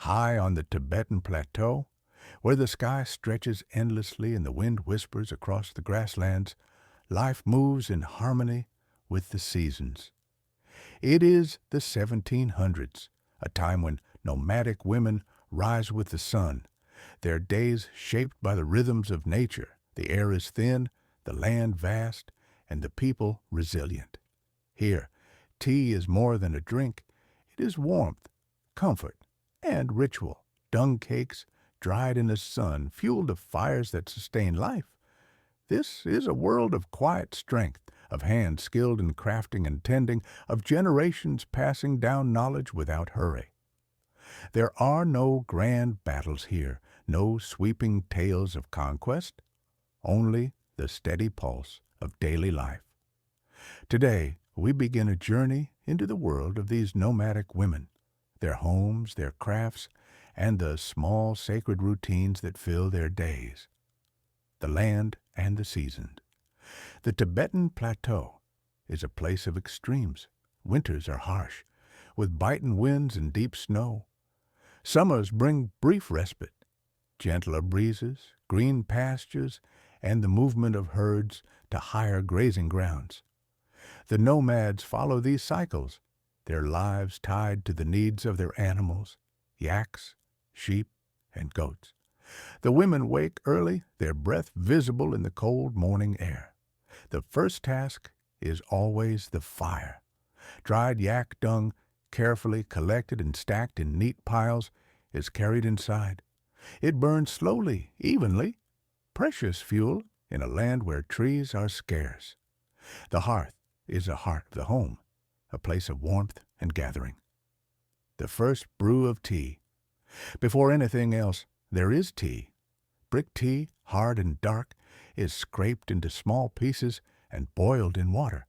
High on the Tibetan Plateau, where the sky stretches endlessly and the wind whispers across the grasslands, life moves in harmony with the seasons. It is the 1700s, a time when nomadic women rise with the sun, their days shaped by the rhythms of nature. The air is thin, the land vast, and the people resilient. Here, tea is more than a drink. It is warmth, comfort, and ritual. Dung cakes, dried in the sun, fuel the fires that sustain life. This is a world of quiet strength, of hands skilled in crafting and tending, of generations passing down knowledge without hurry. There are no grand battles here, no sweeping tales of conquest, only the steady pulse of daily life. Today, we begin a journey into the world of these nomadic women, their homes, their crafts, and the small sacred routines that fill their days. The land and the seasons. The Tibetan Plateau is a place of extremes. Winters are harsh, with biting winds and deep snow. Summers bring brief respite, gentler breezes, green pastures, and the movement of herds to higher grazing grounds. The nomads follow these cycles, their lives tied to the needs of their animals, yaks, sheep, and goats. The women wake early, their breath visible in the cold morning air. The first task is always the fire. Dried yak dung, carefully collected and stacked in neat piles, is carried inside. It burns slowly, evenly, precious fuel in a land where trees are scarce. The hearth is the heart of the home, a place of warmth and gathering. The first brew of tea. Before anything else, there is tea. Brick tea, hard and dark, is scraped into small pieces and boiled in water.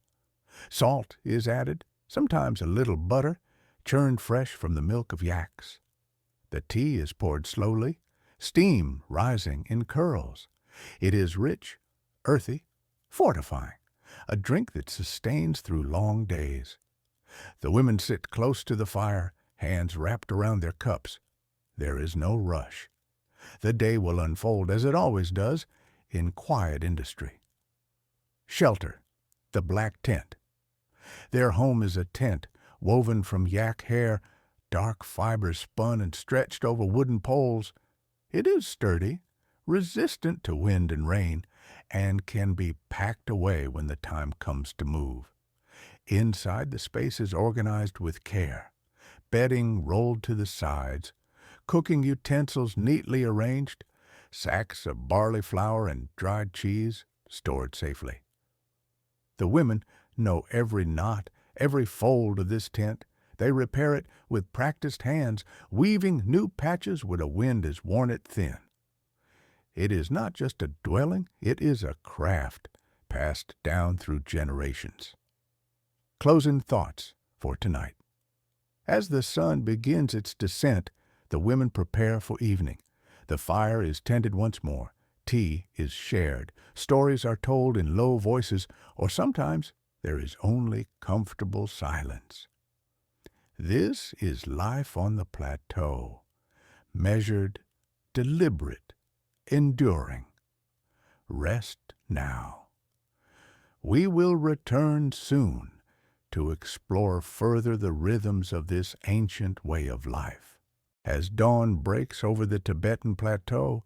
Salt is added, sometimes a little butter, churned fresh from the milk of yaks. The tea is poured slowly, steam rising in curls. It is rich, earthy, fortifying, a drink that sustains through long days. The women sit close to the fire, hands wrapped around their cups. There is no rush. The day will unfold, as it always does, in quiet industry. Shelter, the black tent. Their home is a tent woven from yak hair, dark fibers spun and stretched over wooden poles. It is sturdy, resistant to wind and rain, and can be packed away when the time comes to move. Inside, the space is organized with care, bedding rolled to the sides, cooking utensils neatly arranged, sacks of barley flour and dried cheese stored safely. The women know every knot, every fold of this tent. They repair it with practiced hands, weaving new patches when a wind has worn it thin. It is not just a dwelling, it is a craft passed down through generations. Closing thoughts for tonight. As the sun begins its descent, the women prepare for evening. The fire is tended once more. Tea is shared. Stories are told in low voices, or sometimes there is only comfortable silence. This is life on the plateau. Measured, deliberate, enduring. Rest now. We will return soon to explore further the rhythms of this ancient way of life. As dawn breaks over the Tibetan Plateau,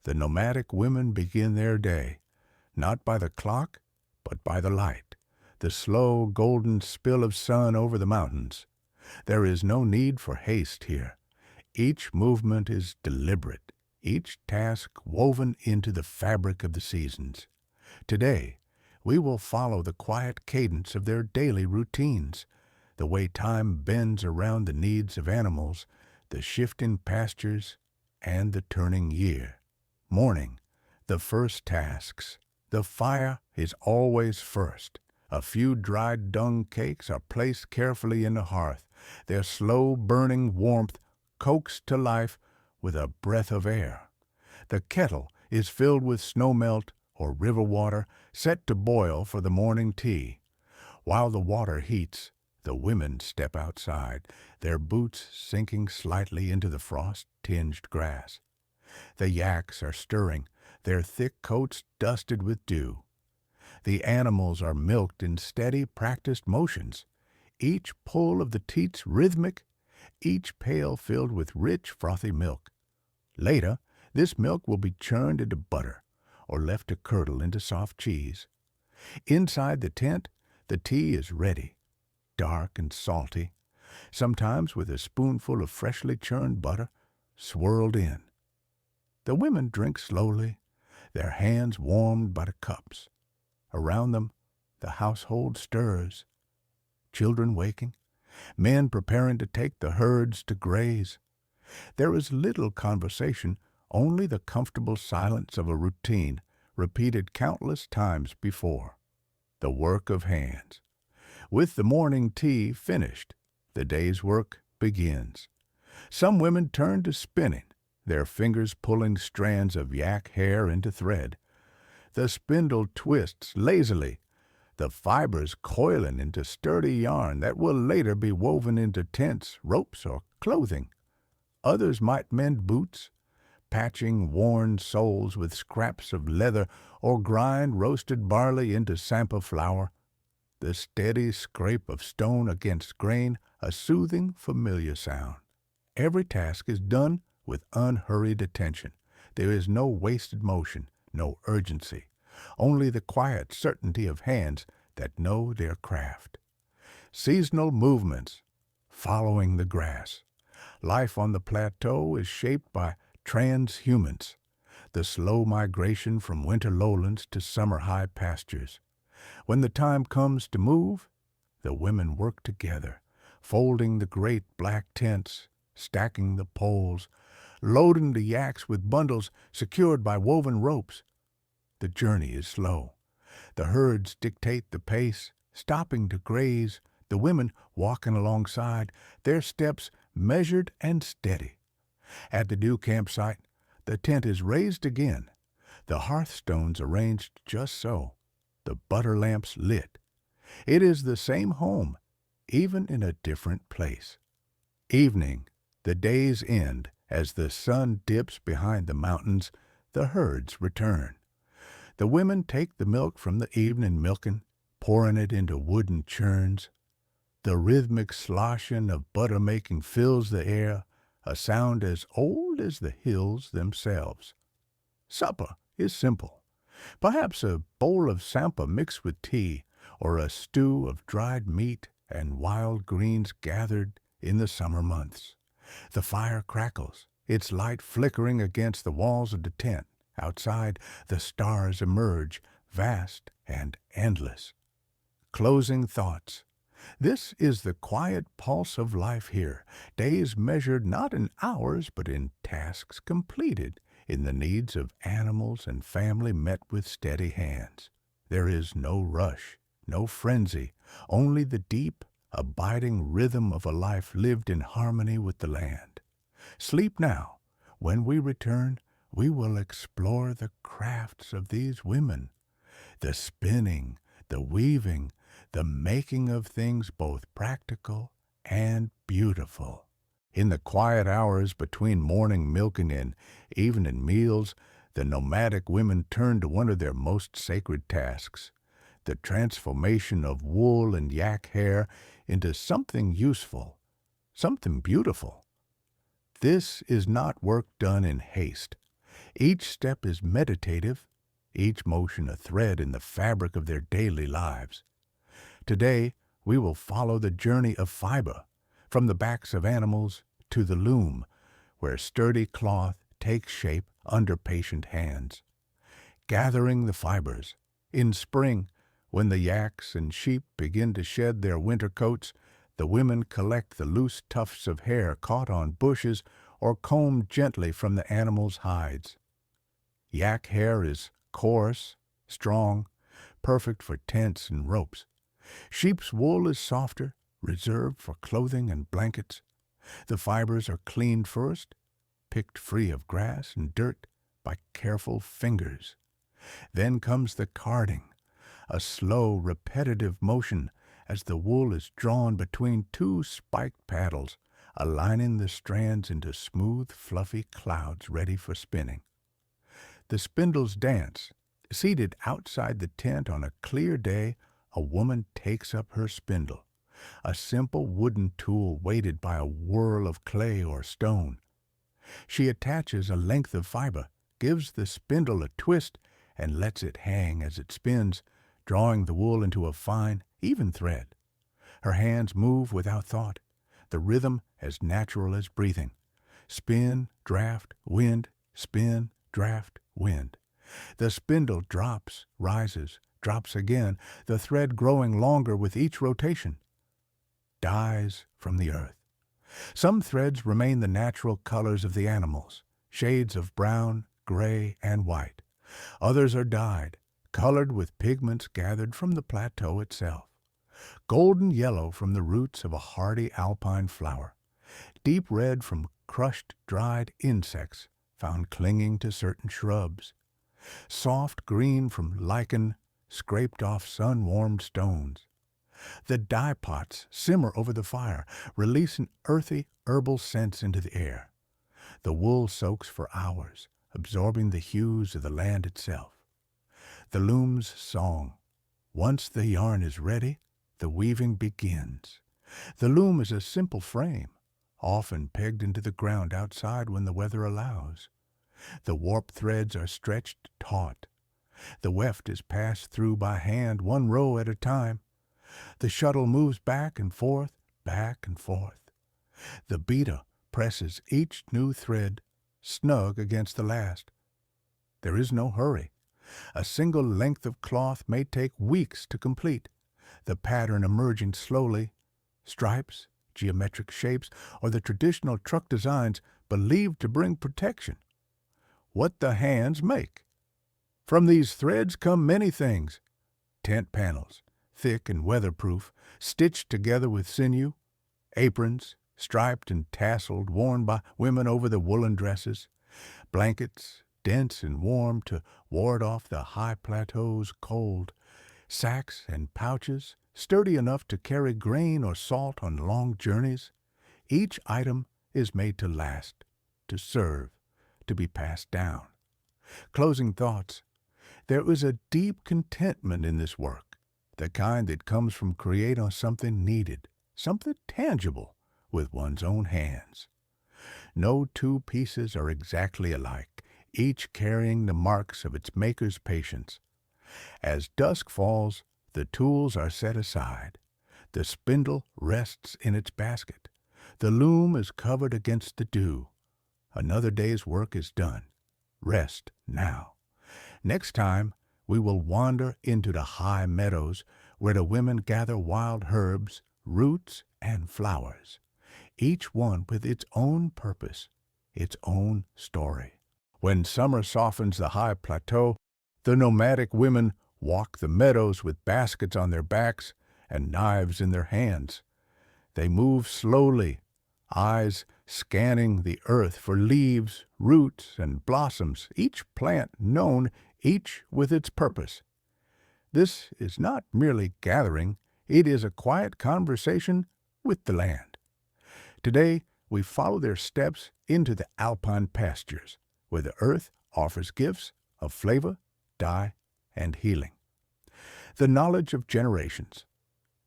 the nomadic women begin their day, not by the clock, but by the light, the slow golden spill of sun over the mountains. There is no need for haste here. Each movement is deliberate, each task woven into the fabric of the seasons. Today, we will follow the quiet cadence of their daily routines, the way time bends around the needs of animals, the shifting pastures, and the turning year. Morning, the first tasks. The fire is always first. A few dried dung cakes are placed carefully in the hearth, their slow-burning warmth coaxed to life with a breath of air. The kettle is filled with snowmelt or river water set to boil for the morning tea. While the water heats, The women step outside, their boots sinking slightly into the frost-tinged grass. The yaks are stirring, their thick coats dusted with dew. The animals are milked in steady, practiced motions, each pull of the teats rhythmic, each pail filled with rich, frothy milk. Later, this milk will be churned into butter or left to curdle into soft cheese. Inside the tent, the tea is ready, dark and salty, sometimes with a spoonful of freshly churned butter swirled in. The women drink slowly, their hands warmed by the cups. Around them, the household stirs, children waking, men preparing to take the herds to graze. There is little conversation, only the comfortable silence of a routine repeated countless times before. The work of hands. With the morning tea finished, the day's work begins. Some women turn to spinning, their fingers pulling strands of yak hair into thread. The spindle twists lazily, the fibers coiling into sturdy yarn that will later be woven into tents, ropes, or clothing. Others might mend boots, patching worn soles with scraps of leather, or grind roasted barley into sampa flour. The steady scrape of stone against grain, a soothing, familiar sound. Every task is done with unhurried attention. There is no wasted motion, no urgency, only the quiet certainty of hands that know their craft. Seasonal movements, following the grass. Life on the plateau is shaped by transhumance, the slow migration from winter lowlands to summer high pastures. When the time comes to move, the women work together, folding the great black tents, stacking the poles, loading the yaks with bundles secured by woven ropes. The journey is slow. The herds dictate the pace, stopping to graze, the women walking alongside, their steps measured and steady. At the new campsite, the tent is raised again, the hearthstones arranged just so, the butter lamps lit. It is the same home, even in a different place. Evening, the day's end, as the sun dips behind the mountains, the herds return. The women take the milk from the evening milking, pouring it into wooden churns. The rhythmic sloshing of butter-making fills the air, a sound as old as the hills themselves. Supper is simple. Perhaps a bowl of sampa mixed with tea, or a stew of dried meat and wild greens gathered in the summer months. The fire crackles, its light flickering against the walls of the tent. Outside, the stars emerge, vast and endless. Closing thoughts. This is the quiet pulse of life here, days measured not in hours but in tasks completed, in the needs of animals and family met with steady hands. There is no rush, no frenzy, only the deep, abiding rhythm of a life lived in harmony with the land. Sleep now. When we return, we will explore the crafts of these women, the spinning, the weaving, the making of things both practical and beautiful. In the quiet hours between morning milking and evening meals, the nomadic women turn to one of their most sacred tasks, the transformation of wool and yak hair into something useful, something beautiful. This is not work done in haste. Each step is meditative, each motion a thread in the fabric of their daily lives. Today, we will follow the journey of fiber, from the backs of animals to the loom, where sturdy cloth takes shape under patient hands. Gathering the fibers. In spring, when the yaks and sheep begin to shed their winter coats, the women collect the loose tufts of hair caught on bushes or combed gently from the animals' hides. Yak hair is coarse, strong, perfect for tents and ropes. Sheep's wool is softer, reserved for clothing and blankets. The fibers are cleaned first, picked free of grass and dirt by careful fingers. Then comes the carding, a slow, repetitive motion as the wool is drawn between two spiked paddles, aligning the strands into smooth, fluffy clouds ready for spinning. The spindles dance. Seated outside the tent on a clear day, a woman takes up her spindle, a simple wooden tool weighted by a whirl of clay or stone. She attaches a length of fiber, gives the spindle a twist, and lets it hang as it spins, drawing the wool into a fine, even thread. Her hands move without thought, the rhythm as natural as breathing. Spin, draft, wind, spin, draft, wind. The spindle drops, rises, drops again, the thread growing longer with each rotation. Dies from the earth. Some threads remain the natural colors of the animals, shades of brown, gray, and white. Others are dyed, colored with pigments gathered from the plateau itself. Golden yellow from the roots of a hardy alpine flower. Deep red from crushed, dried insects found clinging to certain shrubs. Soft green from lichen scraped off sun-warmed stones. The dye pots simmer over the fire, releasing earthy, herbal scents into the air. The wool soaks for hours, absorbing the hues of the land itself. The loom's song. Once the yarn is ready, the weaving begins. The loom is a simple frame, often pegged into the ground outside when the weather allows. The warp threads are stretched taut. The weft is passed through by hand, one row at a time. The shuttle moves back and forth, back and forth. The beater presses each new thread snug against the last. There is no hurry. A single length of cloth may take weeks to complete, the pattern emerging slowly, stripes, geometric shapes, or the traditional truck designs believed to bring protection. What the hands make. From these threads come many things. Tent panels, thick and weatherproof, stitched together with sinew. Aprons, striped and tasseled, worn by women over the woolen dresses. Blankets, dense and warm to ward off the high plateau's cold. Sacks and pouches, sturdy enough to carry grain or salt on long journeys. Each item is made to last, to serve, to be passed down. Closing thoughts. There is a deep contentment in this work, the kind that comes from creating something needed, something tangible, with one's own hands. No two pieces are exactly alike, each carrying the marks of its maker's patience. As dusk falls, the tools are set aside. The spindle rests in its basket. The loom is covered against the dew. Another day's work is done. Rest now. Next time, we will wander into the high meadows where the women gather wild herbs, roots, and flowers, each one with its own purpose, its own story. When summer softens the high plateau, the nomadic women walk the meadows with baskets on their backs and knives in their hands. They move slowly, eyes scanning the earth for leaves, roots, and blossoms, each plant known, each with its purpose. This is not merely gathering, it is a quiet conversation with the land. Today, we follow their steps into the alpine pastures, where the earth offers gifts of flavor, dye, and healing. The knowledge of generations.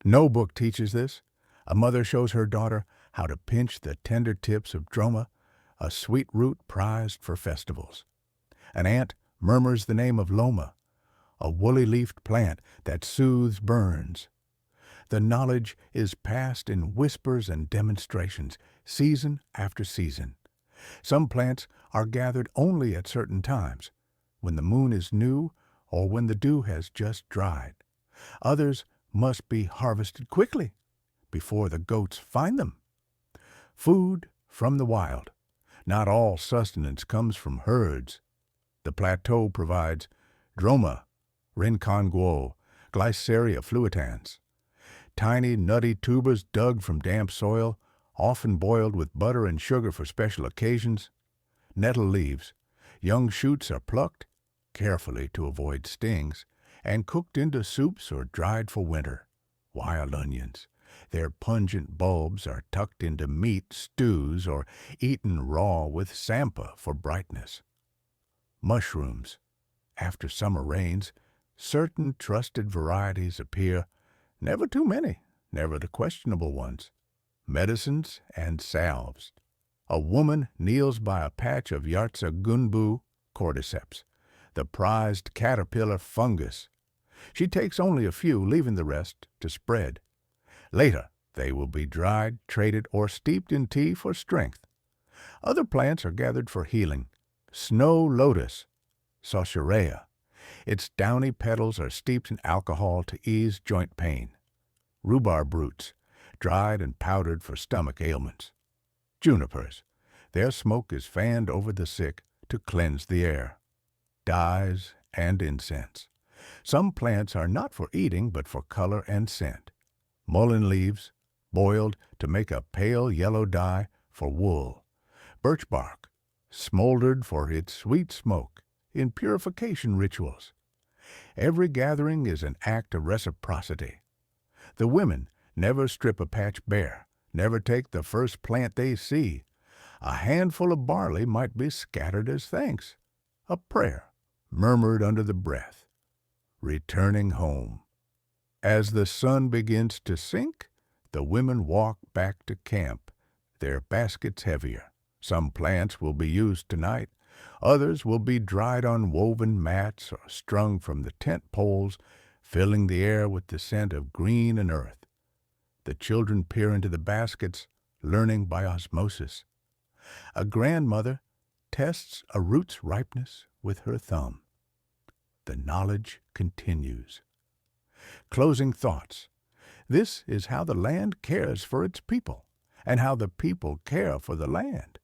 No book teaches this. A mother shows her daughter how to pinch the tender tips of droma, a sweet root prized for festivals. An aunt murmurs the name of loma, a woolly-leafed plant that soothes burns. The knowledge is passed in whispers and demonstrations, season after season. Some plants are gathered only at certain times, when the moon is new or when the dew has just dried. Others must be harvested quickly, before the goats find them. Food from the wild. Not all sustenance comes from herds. The plateau provides droma, rincon guo, glyceria fluitans. Tiny, nutty tubers dug from damp soil, often boiled with butter and sugar for special occasions. Nettle leaves. Young shoots are plucked, carefully to avoid stings, and cooked into soups or dried for winter. wild onions. Their pungent bulbs are tucked into meat stews or eaten raw with sampa for brightness. Mushrooms. After summer rains, certain trusted varieties appear, never too many, never the questionable ones. Medicines and salves. A woman kneels by a patch of Yartsa gunbu cordyceps, the prized caterpillar fungus. She takes only a few, leaving the rest to spread. Later, they will be dried, traded, or steeped in tea for strength. Other plants are gathered for healing. Snow lotus, Saucerea. Its downy petals are steeped in alcohol to ease joint pain. Rhubarb roots, dried and powdered for stomach ailments. Junipers. Their smoke is fanned over the sick to cleanse the air. Dyes and incense. Some plants are not for eating but for color and scent. Mullein leaves, boiled to make a pale yellow dye for wool. Birch bark, smoldered for its sweet smoke in purification rituals. Every gathering is an act of reciprocity. The women never strip a patch bare, never take the first plant they see. A handful of barley might be scattered as thanks. A prayer murmured under the breath. Returning home. As the sun begins to sink, the women walk back to camp, their baskets heavier. Some plants will be used tonight. Others will be dried on woven mats or strung from the tent poles, filling the air with the scent of green and earth. The children peer into the baskets, learning by osmosis. A grandmother tests a root's ripeness with her thumb. The knowledge continues. Closing thoughts. This is how the land cares for its people, and how the people care for the land,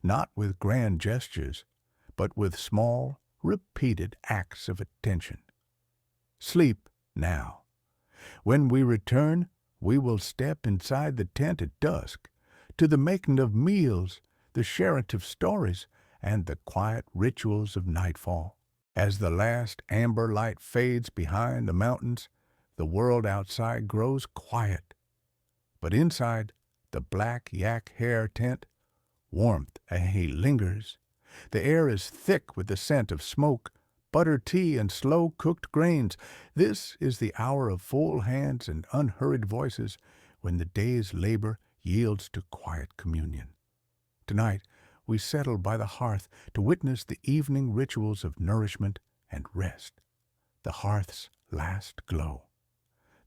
not with grand gestures, but with small, repeated acts of attention. Sleep now. When we return, we will step inside the tent at dusk, to the making of meals, the sharing of stories, and the quiet rituals of nightfall. As the last amber light fades behind the mountains, the world outside grows quiet. But inside the black yak hair tent, warmth lingers. The air is thick with the scent of smoke, butter tea, and slow-cooked grains. This is the hour of full hands and unhurried voices, when the day's labor yields to quiet communion. Tonight, we settle by the hearth to witness the evening rituals of nourishment and rest. The hearth's last glow.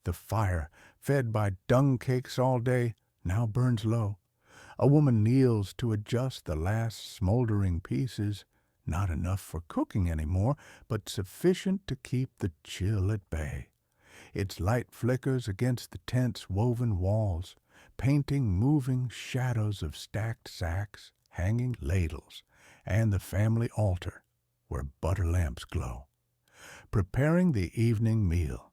The fire, fed by dung cakes all day, now burns low. A woman kneels to adjust the last smoldering pieces, not enough for cooking anymore, but sufficient to keep the chill at bay. Its light flickers against the tent's woven walls, painting moving shadows of stacked sacks, hanging ladles, and the family altar where butter lamps glow. Preparing the evening meal.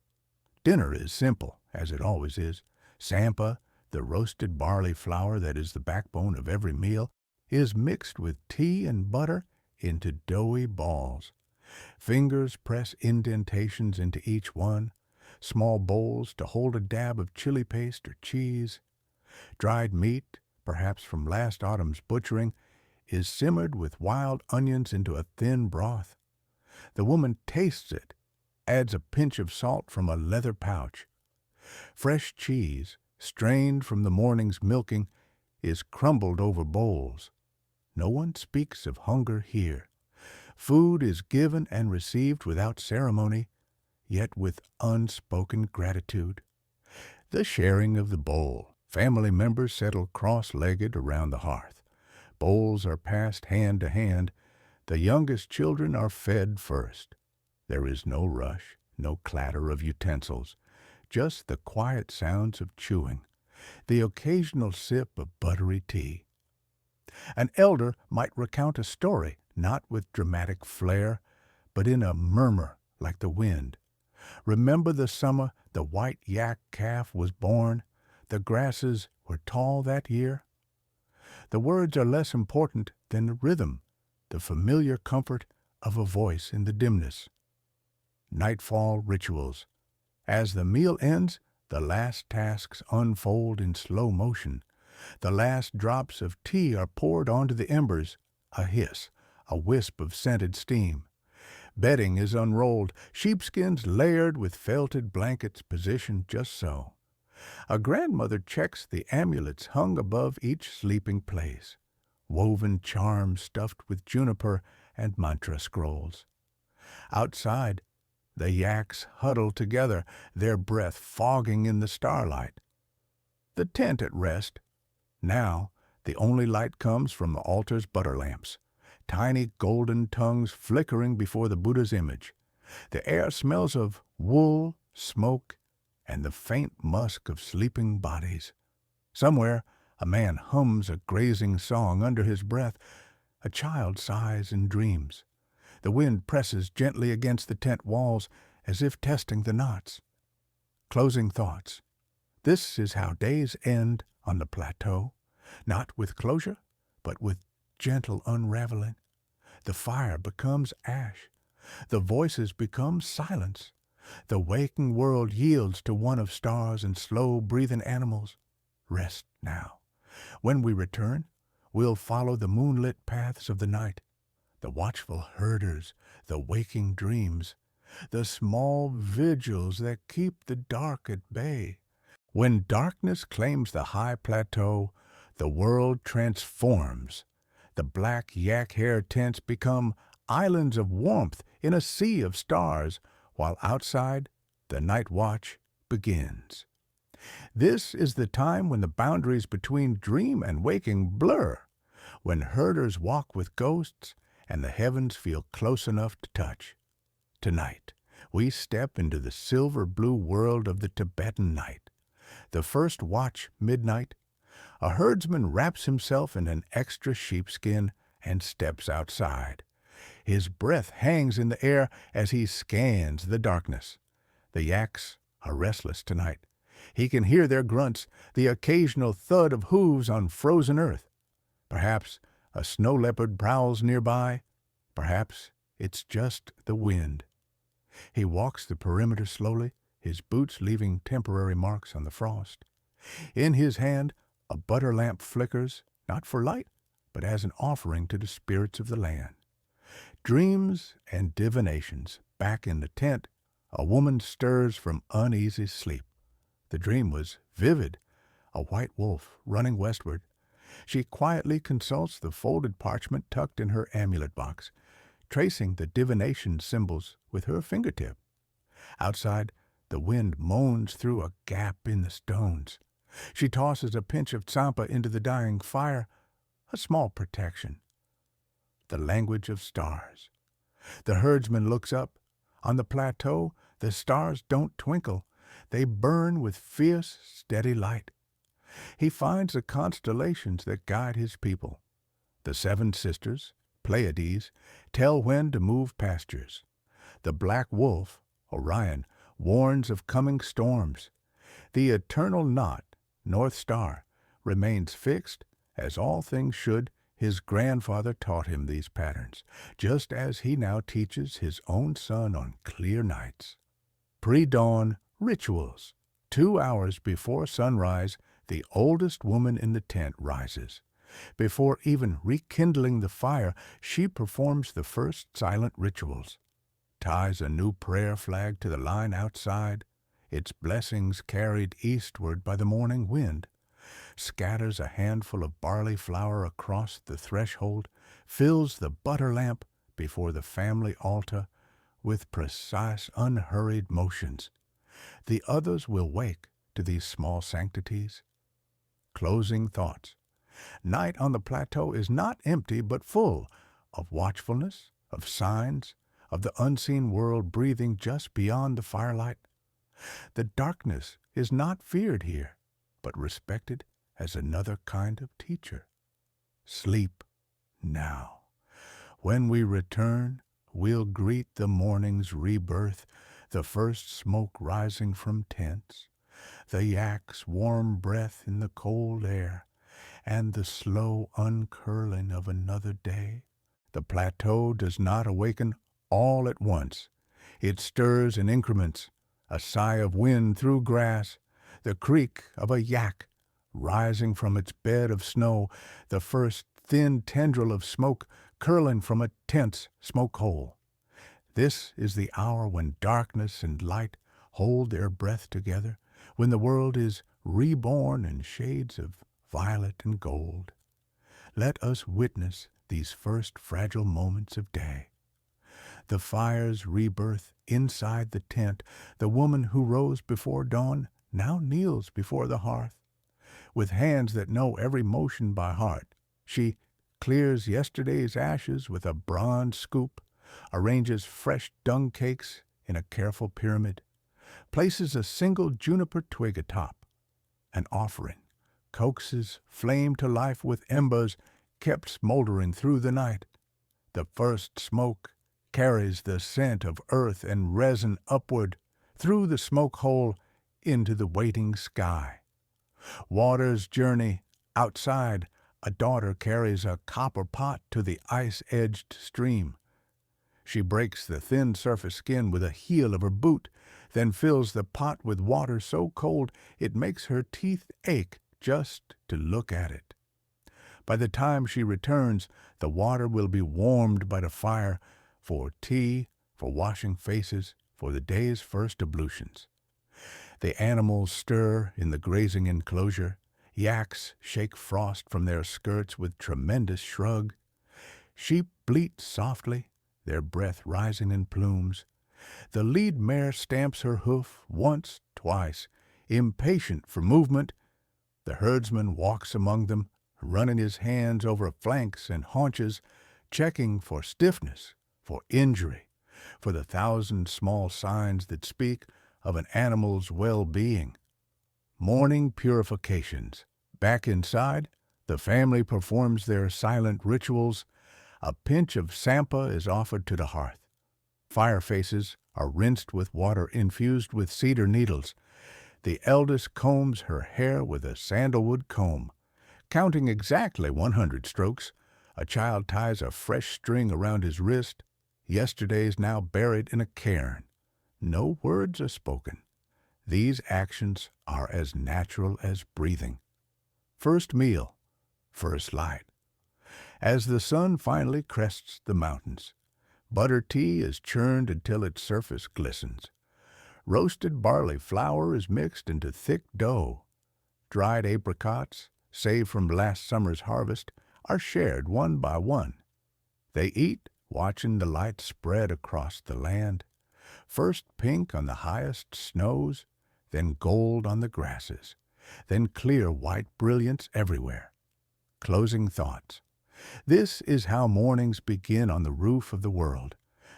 Dinner is simple, as it always is. Sampa, the roasted barley flour that is the backbone of every meal, is mixed with tea and butter into doughy balls. Fingers press indentations into each one, small bowls to hold a dab of chili paste or cheese. Dried meat, perhaps from last autumn's butchering, is simmered with wild onions into a thin broth. The woman tastes it, adds a pinch of salt from a leather pouch. Fresh cheese, strained from the morning's milking, is crumbled over bowls. No one speaks of hunger here. Food is given and received without ceremony, yet with unspoken gratitude. The sharing of the bowl. Family members settle cross-legged around the hearth. Bowls are passed hand to hand. The youngest children are fed first. There is no rush, no clatter of utensils, just the quiet sounds of chewing, the occasional sip of buttery tea. An elder might recount a story, not with dramatic flair, but in a murmur like the wind. Remember the summer the white yak calf was born? The grasses were tall that year? The words are less important than the rhythm, the familiar comfort of a voice in the dimness. Nightfall rituals. As the meal ends, The last tasks unfold in slow motion. The last drops of tea are poured onto the embers, a hiss, a wisp of scented steam. Bedding is unrolled, sheepskins layered with felted blankets positioned just so. A grandmother checks the amulets hung above each sleeping place, woven charms stuffed with juniper and mantra scrolls. Outside, the yaks huddle together, their breath fogging in the starlight. The tent at rest. Now, the only light comes from the altar's butter lamps, tiny golden tongues flickering before the Buddha's image. The air smells of wool, smoke, and the faint musk of sleeping bodies. Somewhere, a man hums a grazing song under his breath. A child sighs and dreams. The wind presses gently against the tent walls as if testing the knots. Closing thoughts. This is how days end on the plateau, not with closure, but with gentle unraveling. The fire becomes ash. The voices become silence. The waking world yields to one of stars and slow-breathing animals. Rest now. When we return, we'll follow the moonlit paths of the night, the watchful herders, the waking dreams, the small vigils that keep the dark at bay. When darkness claims the high plateau, the world transforms. The black yak hair tents become islands of warmth in a sea of stars, while outside, the night watch begins. This is the time when the boundaries between dream and waking blur, when herders walk with ghosts and the heavens feel close enough to touch. Tonight, we step into the silver-blue world of the Tibetan night. The first watch, midnight, a herdsman wraps himself in an extra sheepskin and steps outside. His breath hangs in the air as he scans the darkness. The yaks are restless tonight. He can hear their grunts, the occasional thud of hooves on frozen earth. Perhaps a snow leopard prowls nearby. Perhaps it's just the wind. He walks the perimeter slowly, his boots leaving temporary marks on the frost. In his hand, a butter lamp flickers, not for light, but as an offering to the spirits of the land. Dreams and divinations. Back in the tent, a woman stirs from uneasy sleep. The dream was vivid, a white wolf running westward. She quietly consults the folded parchment tucked in her amulet box, tracing the divination symbols with her fingertip. Outside, the wind moans through a gap in the stones. She tosses a pinch of tsampa into the dying fire, a small protection. The language of stars. The herdsman looks up. On the plateau, the stars don't twinkle. They burn with fierce, steady light. He finds the constellations that guide his people. The 7 sisters, Pleiades, tell when to move pastures. The black wolf, Orion, warns of coming storms. The eternal knot, North Star, remains fixed, as all things should. His grandfather taught him these patterns, just as he now teaches his own son on clear nights. Pre-dawn rituals. 2 hours before sunrise, the oldest woman in the tent rises. Before even rekindling the fire, she performs the first silent rituals, ties a new prayer flag to the line outside, its blessings carried eastward by the morning wind, scatters a handful of barley flour across the threshold, fills the butter lamp before the family altar with precise, unhurried motions. The others will wake to these small sanctities. Closing thoughts. Night on the plateau is not empty but full of watchfulness, of signs, of the unseen world breathing just beyond the firelight. The darkness is not feared here, but respected as another kind of teacher. Sleep now. When we return, we'll greet the morning's rebirth, the first smoke rising from tents, the yak's warm breath in the cold air, and the slow uncurling of another day. The plateau does not awaken all at once. It stirs in increments, a sigh of wind through grass, the creak of a yak rising from its bed of snow, the first thin tendril of smoke curling from a tent's smoke hole. This is the hour when darkness and light hold their breath together, when the world is reborn in shades of violet and gold. Let us witness these first fragile moments of day. The fire's rebirth inside the tent, the woman who rose before dawn now kneels before the hearth. With hands that know every motion by heart, she clears yesterday's ashes with a bronze scoop, arranges fresh dung cakes in a careful pyramid, places a single juniper twig atop, an offering, coaxes flame to life with embers kept smoldering through the night. The first smoke carries the scent of earth and resin upward, through the smoke hole into the waiting sky. Water's journey outside, a daughter carries a copper pot to the ice-edged stream. She breaks the thin surface skin with a heel of her boot, then fills the pot with water so cold it makes her teeth ache just to look at it. By the time she returns, the water will be warmed by the fire for tea, for washing faces, for the day's first ablutions. The animals stir in the grazing enclosure. Yaks shake frost from their skirts with tremendous shrug. Sheep bleat softly, their breath rising in plumes. The lead mare stamps her hoof once, twice, impatient for movement. The herdsman walks among them, running his hands over flanks and haunches, checking for stiffness, for injury, for the thousand small signs that speak of an animal's well-being. Morning purifications. Back inside, the family performs their silent rituals. A pinch of sampa is offered to the hearth. Fire faces are rinsed with water infused with cedar needles. The eldest combs her hair with a sandalwood comb. Counting exactly 100 strokes, a child ties a fresh string around his wrist. Yesterday's now buried in a cairn. No words are spoken. These actions are as natural as breathing. First meal, first light. As the sun finally crests the mountains, butter tea is churned until its surface glistens. Roasted barley flour is mixed into thick dough. Dried apricots, saved from last summer's harvest, are shared one by one. They eat, watching the light spread across the land. First pink on the highest snows, then gold on the grasses, then clear white brilliance everywhere. Closing thoughts. This is how mornings begin on the roof of the world,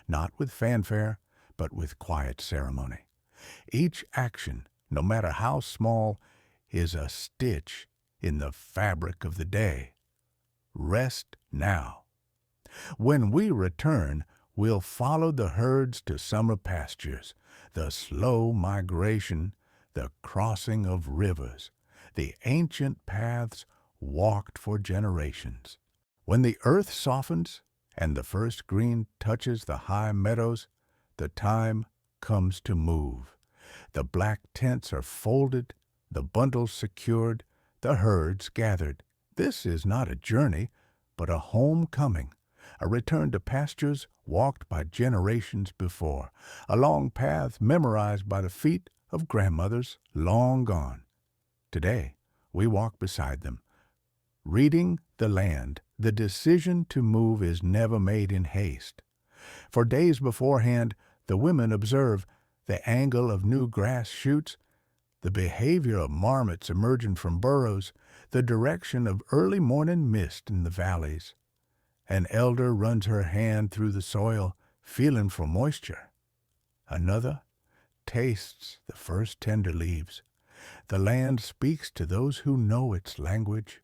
not with fanfare, but with quiet ceremony. Each action, no matter how small, is a stitch in the fabric of the day. Rest now. When we return, we'll follow the herds to summer pastures, the slow migration, the crossing of rivers, the ancient paths walked for generations. When the earth softens and the first green touches the high meadows, the time comes to move. The black tents are folded, the bundles secured, the herds gathered. This is not a journey, but a homecoming, a return to pastures walked by generations before, along paths memorized by the feet of grandmothers long gone. Today, we walk beside them. Reading the land, the decision to move is never made in haste. For days beforehand, the women observe the angle of new grass shoots, the behavior of marmots emerging from burrows, the direction of early morning mist in the valleys. An elder runs her hand through the soil, feeling for moisture. Another tastes the first tender leaves. The land speaks to those who know its language.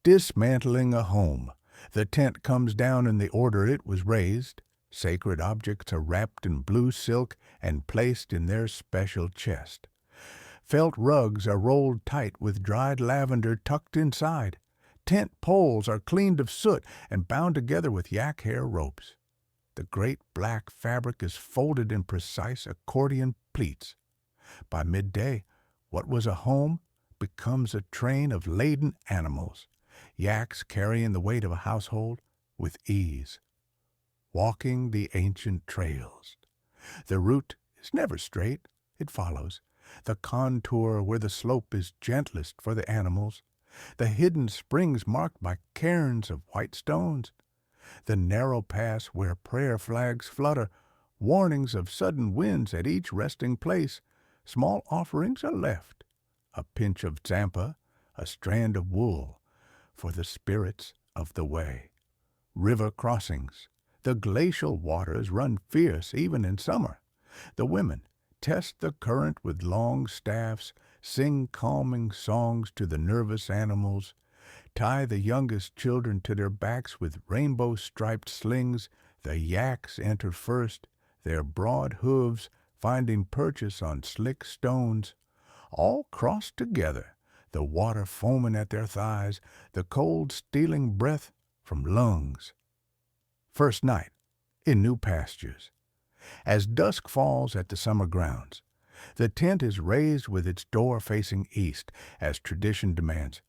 Dismantling a home. The tent comes down in the order it was raised. Sacred objects are wrapped in blue silk and placed in their special chest. Felt rugs are rolled tight with dried lavender tucked inside. Tent poles are cleaned of soot and bound together with yak hair ropes. The great black fabric is folded in precise accordion pleats. By midday, What was a home becomes a train of laden animals, yaks carrying the weight of a household with ease, walking the ancient trails. The route is never straight, it follows the contour where the slope is gentlest for the animals, the hidden springs marked by cairns of white stones, the narrow pass where prayer flags flutter, warnings of sudden winds at each resting place. Small offerings are left, a pinch of zampa, a strand of wool, for the spirits of the way. River crossings. The glacial waters run fierce even in summer. The women test the current with long staffs, sing calming songs to the nervous animals, tie the youngest children to their backs with rainbow-striped slings. The yaks enter first, their broad hooves finding purchase on slick stones. All crossed together, the water foaming at their thighs, the cold stealing breath from lungs. First night, in new pastures. As dusk falls at the summer grounds, the tent is raised with its door facing east, as tradition demands.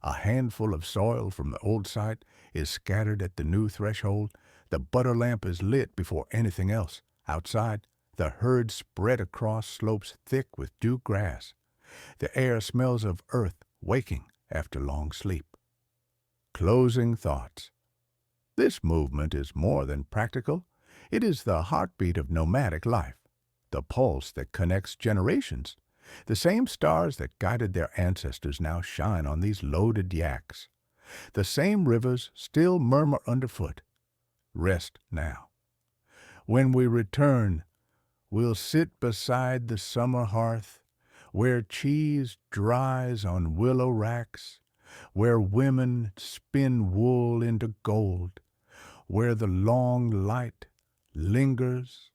A handful of soil from the old site is scattered at the new threshold. The butter lamp is lit before anything else. Outside, the herd spread across slopes thick with dew grass. The air smells of earth waking after long sleep. Closing thoughts. This movement is more than practical. It is the heartbeat of nomadic life, the pulse that connects generations. The same stars that guided their ancestors now shine on these loaded yaks. The same rivers still murmur underfoot. Rest now. When we return, we'll sit beside the summer hearth, where cheese dries on willow racks, where women spin wool into gold, where the long light lingers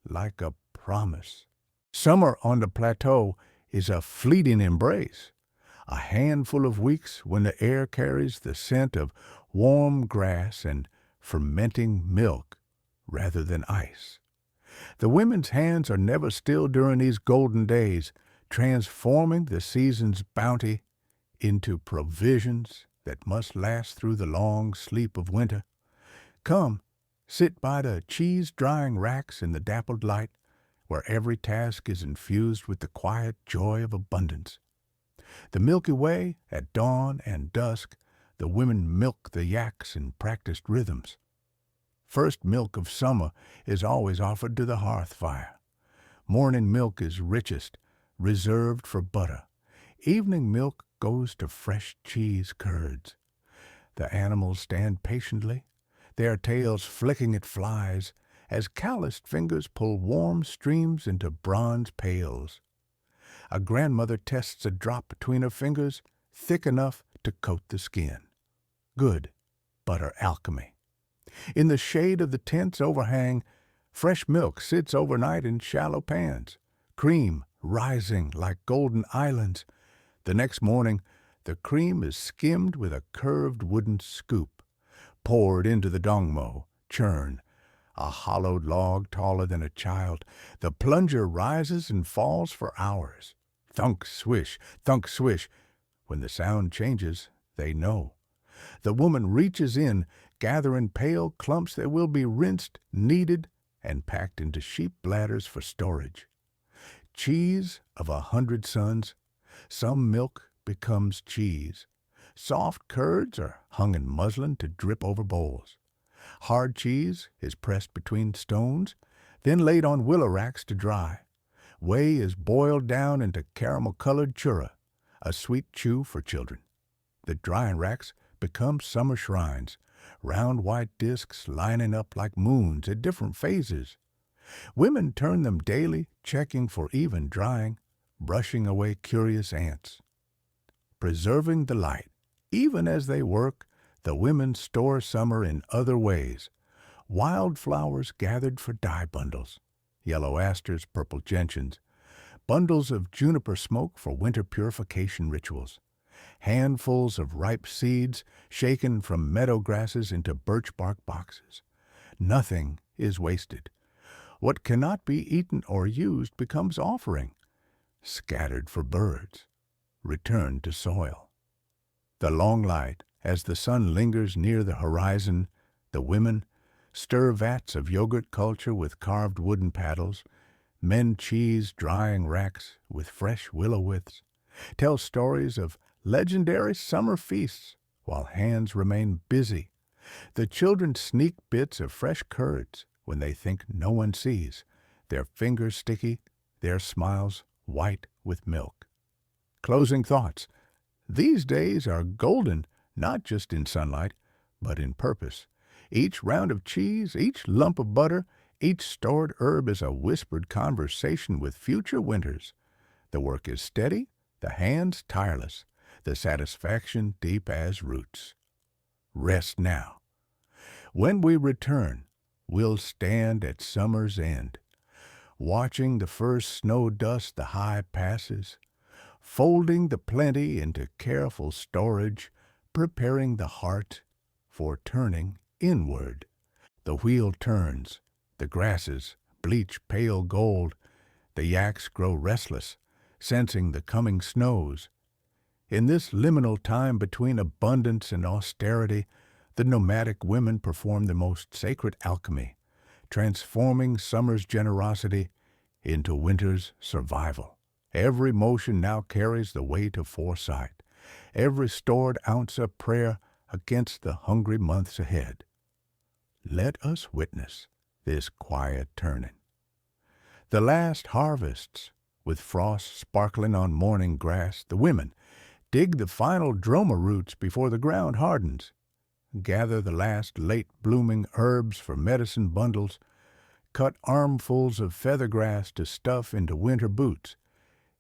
like a promise. Summer on the plateau is a fleeting embrace, a handful of weeks when the air carries the scent of warm grass and fermenting milk rather than ice. The women's hands are never still during these golden days, transforming the season's bounty into provisions that must last through the long sleep of winter. Come, sit by the cheese-drying racks in the dappled light, where every task is infused with the quiet joy of abundance. The Milky Way, at dawn and dusk, the women milk the yaks in practiced rhythms. First milk of summer is always offered to the hearth fire. Morning milk is richest, reserved for butter. Evening milk goes to fresh cheese curds. The animals stand patiently, their tails flicking at flies, as calloused fingers pull warm streams into bronze pails. A grandmother tests a drop between her fingers, thick enough to coat the skin. Good butter alchemy. In the shade of the tent's overhang, fresh milk sits overnight in shallow pans, cream rising like golden islands. The next morning, the cream is skimmed with a curved wooden scoop, poured into the Dung, churn, a hollowed log taller than a child. The plunger rises and falls for hours. Thunk, swish, thunk, swish. When the sound changes, they know. The woman reaches in, gathering pale clumps that will be rinsed, kneaded, and packed into sheep bladders for storage. Cheese of 100 suns. Some milk becomes cheese. Soft curds are hung in muslin to drip over bowls. Hard cheese is pressed between stones, then laid on willow racks to dry. Whey is boiled down into caramel-colored churra, a sweet chew for children. The drying racks become summer shrines, round white discs lining up like moons at different phases. Women turn them daily, checking for even drying, brushing away curious ants. Preserving the light. Even as they work, the women store summer in other ways. Wildflowers gathered for dye bundles, yellow asters, purple gentians, bundles of juniper smoke for winter purification rituals, handfuls of ripe seeds shaken from meadow grasses into birch bark boxes. Nothing is wasted. What cannot be eaten or used becomes offering. scattered for birds, return to soil. The long light, as the sun lingers near the horizon, the women stir vats of yogurt culture with carved wooden paddles, mend cheese drying racks with fresh willow withes, tell stories of legendary summer feasts while hands remain busy. The children sneak bits of fresh curds when they think no one sees, their fingers sticky, their smiles white with milk. Closing thoughts. These days are golden, not just in sunlight, but in purpose. Each round of cheese, each lump of butter, each stored herb is a whispered conversation with future winters. The work is steady, the hands tireless, the satisfaction deep as roots. Rest now. When we return, we'll stand at summer's end, watching the first snow dust the high passes, folding the plenty into careful storage, preparing the heart for turning inward. The wheel turns, the grasses bleach pale gold, the yaks grow restless, sensing the coming snows. In this liminal time between abundance and austerity, the nomadic women perform the most sacred alchemy, transforming summer's generosity into winter's survival. Every motion now carries the weight of foresight, every stored ounce of prayer against the hungry months ahead. Let us witness this quiet turning. The last harvests, with frost sparkling on morning grass, the women dig the final droma roots before the ground hardens, gather the last late-blooming herbs for medicine bundles, cut armfuls of feathergrass to stuff into winter boots.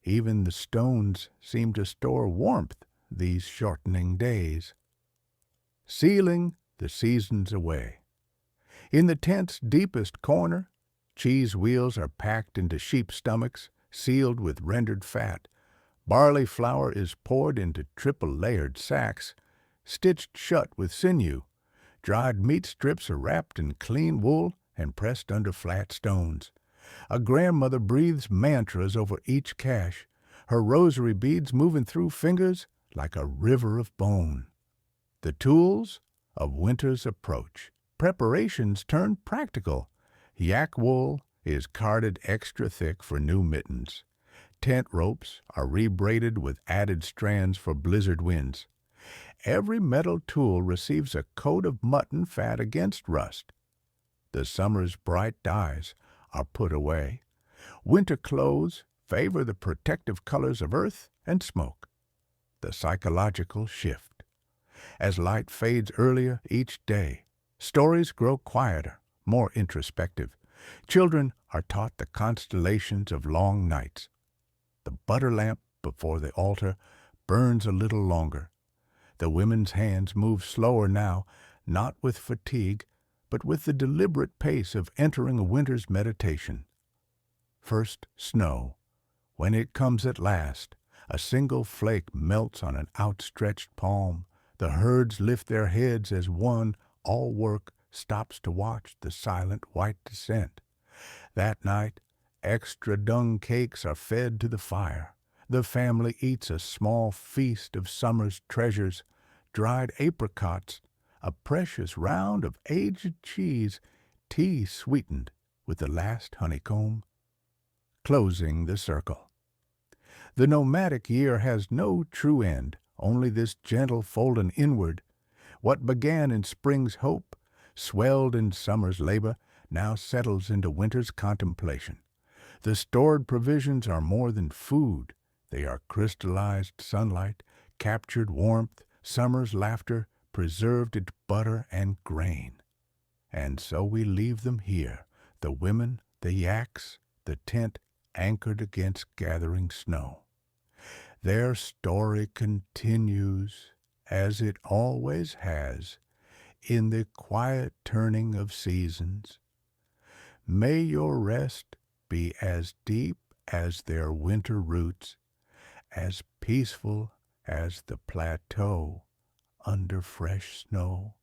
Even the stones seem to store warmth these shortening days. Sealing the seasons away. In the tent's deepest corner, cheese wheels are packed into sheep stomachs, sealed with rendered fat. Barley flour is poured into triple-layered sacks, stitched shut with sinew. Dried meat strips are wrapped in clean wool and pressed under flat stones. A grandmother breathes mantras over each cache, her rosary beads moving through fingers like a river of bone. The tools of winter's approach. Preparations turn practical. Yak wool is carded extra thick for new mittens. Tent ropes are rebraided with added strands for blizzard winds. Every metal tool receives a coat of mutton fat against rust. The summer's bright dyes are put away. Winter clothes favor the protective colors of earth and smoke. The psychological shift. As light fades earlier each day, stories grow quieter, more introspective. Children are taught the constellations of long nights. The butter lamp before the altar burns a little longer. The women's hands move slower now, not with fatigue, but with the deliberate pace of entering a winter's meditation. First snow. When it comes at last, a single flake melts on an outstretched palm. The herds lift their heads as one, all work, stops to watch the silent white descent. That night, extra dung cakes are fed to the fire. The family eats a small feast of summer's treasures, dried apricots, a precious round of aged cheese, tea sweetened with the last honeycomb. Closing the circle. The nomadic year has no true end, only this gentle folding inward. What began in spring's hope, swelled in summer's labor, now settles into winter's contemplation. The stored provisions are more than food. They are crystallized sunlight, captured warmth, summer's laughter, preserved into butter and grain. And so we leave them here, the women, the yaks, the tent anchored against gathering snow. Their story continues, as it always has, in the quiet turning of seasons. May your rest be as deep as their winter roots, as peaceful as the plateau under fresh snow.